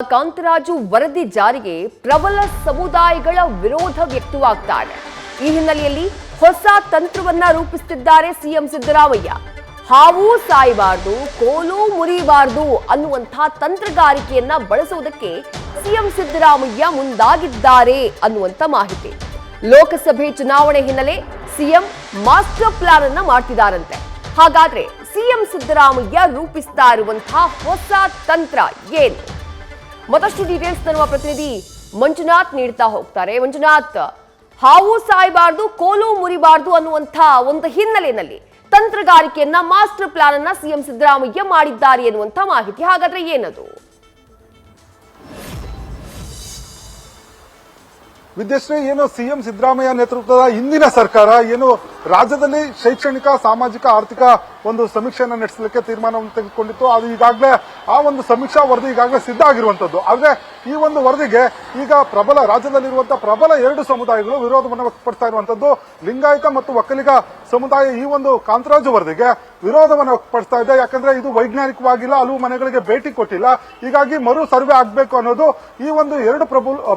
ಕಾಂತರಾಜು ವರದಿ ಜಾರಿಗೆ ಪ್ರಬಲ ಸಮುದಾಯಗಳ ವಿರೋಧ ವ್ಯಕ್ತವಾಗ್ತಾ ಇದೆ. ಈ ಹಿನ್ನೆಲೆಯಲ್ಲಿ ಹೊಸ ತಂತ್ರವನ್ನ ರೂಪಿಸುತ್ತಿದ್ದಾರೆ ಸಿಎಂ ಸಿದ್ದರಾಮಯ್ಯ. ಹಾವು ಸಾಯಬಾರದು, ಕೋಲು ಮುರಿಬಾರದು ಅನ್ನುವಂಥ ತಂತ್ರಗಾರಿಕೆಯನ್ನ ಬಳಸುವುದಕ್ಕೆ ಸಿಎಂ ಸಿದ್ದರಾಮಯ್ಯ ಮುಂದಾಗಿದ್ದಾರೆ ಅನ್ನುವಂಥ ಮಾಹಿತಿ. ಲೋಕಸಭೆ ಚುನಾವಣೆ ಹಿನ್ನೆಲೆ ಸಿಎಂ ಮಾಸ್ಟರ್ ಪ್ಲಾನ್ ಅನ್ನ ಮಾಡ್ತಿದ್ದಾರಂತೆ. ಹಾಗಾದ್ರೆ ಸಿಎಂ ಸಿದ್ದರಾಮಯ್ಯ ರೂಪಿಸ್ತಾ ಇರುವಂತಹ ಹೊಸ ತಂತ್ರ ಏನು? ಮತ್ತಷ್ಟು ಡೀಟೇಲ್ಸ್ ನಮ್ಮ ಪ್ರತಿನಿಧಿ ಮಂಜುನಾಥ್ ನೀಡ್ತಾ ಹೋಗ್ತಾರೆ. ಮಂಜುನಾಥ್, ಹಾವು ಸಾಯಬಾರ್ದು, ಕೋಲು ಮುರಿಬಾರ್ದು ಅನ್ನುವಂಥ ಒಂದು ಹಿನ್ನೆಲೆಯಲ್ಲಿ ತಂತ್ರಗಾರಿಕೆಯನ್ನ ಮಾಸ್ಟರ್ ಪ್ಲಾನ್ ಅನ್ನ ಸಿಎಂ ಸಿದ್ದರಾಮಯ್ಯ ಮಾಡಿದ್ದಾರೆ ಎನ್ನುವಂಥ ಮಾಹಿತಿ. ಹಾಗಾದ್ರೆ ಏನದು? ವಿದ್ಯಶ್ರೀ, ಏನು ಸಿಎಂ ಸಿದ್ದರಾಮಯ್ಯ ನೇತೃತ್ವದ ಹಿಂದಿನ ಸರ್ಕಾರ ಏನು ರಾಜ್ಯದಲ್ಲಿ ಶೈಕ್ಷಣಿಕ, ಸಾಮಾಜಿಕ, ಆರ್ಥಿಕ ಒಂದು ಸಮೀಕ್ಷೆಯನ್ನು ನಡೆಸಲಿಕ್ಕೆ ತೀರ್ಮಾನವನ್ನು ತೆಗೆದುಕೊಂಡಿತ್ತು. ಅದು ಈಗಾಗಲೇ ಆ ಒಂದು ಸಮೀಕ್ಷಾ ವರದಿ ಈಗಾಗಲೇ ಸಿದ್ಧ ಆಗಿರುವಂತದ್ದು. ಆದ್ರೆ ಈ ಒಂದು ವರದಿಗೆ ಈಗ ರಾಜ್ಯದಲ್ಲಿರುವಂತಹ ಪ್ರಬಲ ಎರಡು ಸಮುದಾಯಗಳು ವಿರೋಧವನ್ನು ವ್ಯಕ್ತಪಡಿಸ್ತಾ ಇರುವಂತದ್ದು. ಲಿಂಗಾಯತ ಮತ್ತು ಒಕ್ಕಲಿಗ ಸಮುದಾಯ ಈ ಒಂದು ಕಾಂತರಾಜು ವರದಿಗೆ ವಿರೋಧವನ್ನು ವ್ಯಕ್ತಪಡಿಸ್ತಾ ಇದೆ. ಯಾಕಂದ್ರೆ ಇದು ವೈಜ್ಞಾನಿಕವಾಗಿಲ್ಲ, ಹಲವು ಮನೆಗಳಿಗೆ ಭೇಟಿ ಕೊಟ್ಟಿಲ್ಲ. ಹೀಗಾಗಿ ಮರು ಸರ್ವೆ ಆಗಬೇಕು ಅನ್ನೋದು ಈ ಒಂದು ಎರಡು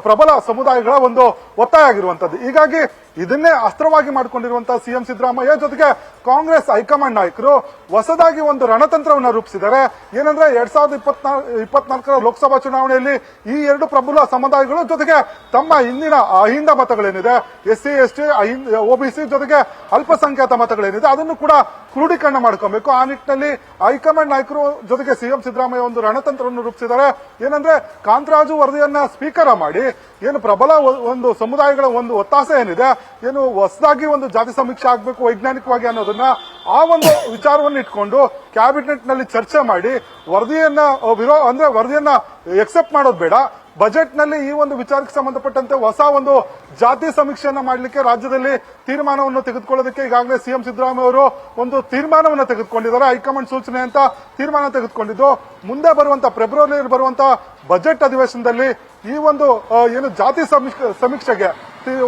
ಪ್ರಬಲ ಸಮುದಾಯಗಳ ಒಂದು ಒತ್ತಾಯ ಆಗಿರುವಂತದ್ದು. ಹೀಗಾಗಿ ಇದನ್ನೇ ಅಸ್ತ್ರವಾಗಿ ಮಾಡಿಕೊಂಡಿರುವಂತಹ ಸಿಎಂ ಸಿದ್ದರಾಮಯ್ಯ ಜೊತೆಗೆ ಕಾಂಗ್ರೆಸ್ ಹೈಕಮಾಂಡ್ ನಾಯಕರು ಹೊಸದಾಗಿ ಒಂದು ರಣತಂತ್ರವನ್ನು ರೂಪಿಸಿದ್ದಾರೆ. ಏನಂದ್ರೆ 2024 ಲೋಕಸಭಾ ಚುನಾವಣೆಯಲ್ಲಿ ಈ ಎರಡು ಪ್ರಬಲ ಸಮುದಾಯಗಳು ಜೊತೆಗೆ ತಮ್ಮ ಹಿಂದಿನ ಅಹಿಂದ ಮತಗಳೇನಿದೆ, SC ST OBC ಜೊತೆಗೆ ಅಲ್ಪಸಂಖ್ಯಾತ ಮತಗಳೇನಿದೆ ಅದನ್ನು ಕೂಡ ಕ್ರೋಢೀಕರಣ ಮಾಡ್ಕೊಬೇಕು. ಆ ನಿಟ್ಟಿನಲ್ಲಿ ಹೈಕಮಾಂಡ್ ನಾಯಕರು ಜೊತೆಗೆ ಸಿಎಂ ಸಿದ್ದರಾಮಯ್ಯ ಒಂದು ರಣತಂತ್ರವನ್ನು ರೂಪಿಸಿದ್ದಾರೆ. ಏನಂದ್ರೆ ಕಾಂತರಾಜು ವರದಿಯನ್ನ ಸ್ವೀಕಾರ ಮಾಡಿ ಏನು ಪ್ರಬಲ ಒಂದು ಸಮುದಾಯಗಳ ಒಂದು ಒತ್ತಾಸೆ ಏನಿದೆ, ಏನು ಹೊಸದಾಗಿ ಒಂದು ಜಾತಿ ಸಮೀಕ್ಷೆ ಆಗಬೇಕು ವೈಜ್ಞಾನಿಕವಾಗಿ ಅನ್ನೋದನ್ನ ಆ ಒಂದು ವಿಚಾರವನ್ನು ಇಟ್ಕೊಂಡು ಕ್ಯಾಬಿನೆಟ್ ನಲ್ಲಿ ಚರ್ಚೆ ಮಾಡಿ ವರದಿಯನ್ನ ಎಕ್ಸೆಪ್ಟ್ ಮಾಡೋದು ಬೇಡ, ಬಜೆಟ್ ನಲ್ಲಿ ಈ ಒಂದು ವಿಚಾರಕ್ಕೆ ಸಂಬಂಧಪಟ್ಟಂತೆ ಹೊಸ ಒಂದು ಜಾತಿ ಸಮೀಕ್ಷೆಯನ್ನ ಮಾಡಲಿಕ್ಕೆ ರಾಜ್ಯದಲ್ಲಿ ತೀರ್ಮಾನವನ್ನು ತೆಗೆದುಕೊಳ್ಳೋದಕ್ಕೆ ಈಗಾಗಲೇ ಸಿಎಂ ಸಿದ್ದರಾಮಯ್ಯ ಅವರು ಒಂದು ತೀರ್ಮಾನವನ್ನು ತೆಗೆದುಕೊಂಡಿದ್ದಾರೆ. ಹೈಕಮಾಂಡ್ ಸೂಚನೆ ಅಂತ ತೀರ್ಮಾನ ತೆಗೆದುಕೊಂಡಿದ್ದು ಮುಂದೆ ಬರುವಂತಹ ಫೆಬ್ರವರಿಯಲ್ಲಿ ಬರುವಂತಹ ಬಜೆಟ್ ಅಧಿವೇಶನದಲ್ಲಿ ಈ ಒಂದು ಏನು ಜಾತಿ ಸಮೀಕ್ಷೆಗೆ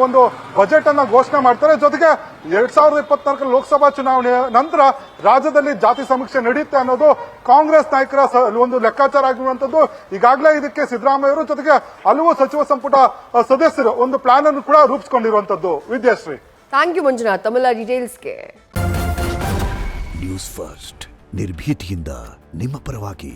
ಒಂದು ಬಜೆಟ್ ಅನ್ನ ಘೋಷಣೆ ಮಾಡ್ತಾರೆ. ಜೊತೆಗೆ 2024 ಲೋಕಸಭಾ ಚುನಾವಣೆಯ ನಂತರ ರಾಜ್ಯದಲ್ಲಿ ಜಾತಿ ಸಮೀಕ್ಷೆ ನಡೆಯುತ್ತೆ ಅನ್ನೋದು ಕಾಂಗ್ರೆಸ್ ನಾಯಕರ ಒಂದು ಲೆಕ್ಕಾಚಾರ ಆಗಿರುವಂತದ್ದು. ಈಗಾಗಲೇ ಇದಕ್ಕೆ ಸಿದ್ದರಾಮಯ್ಯ ಅವರು ಜೊತೆಗೆ ಹಲವು ಸಚಿವ ಸಂಪುಟ ಸದಸ್ಯರು ಒಂದು ಪ್ಲಾನ್ ಅನ್ನು ಕೂಡ ರೂಪಿಸಿಕೊಂಡಿರುವಂತದ್ದು. ವಿದ್ಯಾಶ್ರೀ, ಥ್ಯಾಂಕ್ ಯು ಮಂಜುನಾಥ್ ತಮ್ಮೆಲ್ಲ ಡೀಟೇಲ್ಸ್ಗೆ. ನ್ಯೂಸ್ ಫಸ್ಟ್ ನಿರ್ಭೀತಿಯಿಂದ ನಿಮ್ಮ ಪರವಾಗಿ.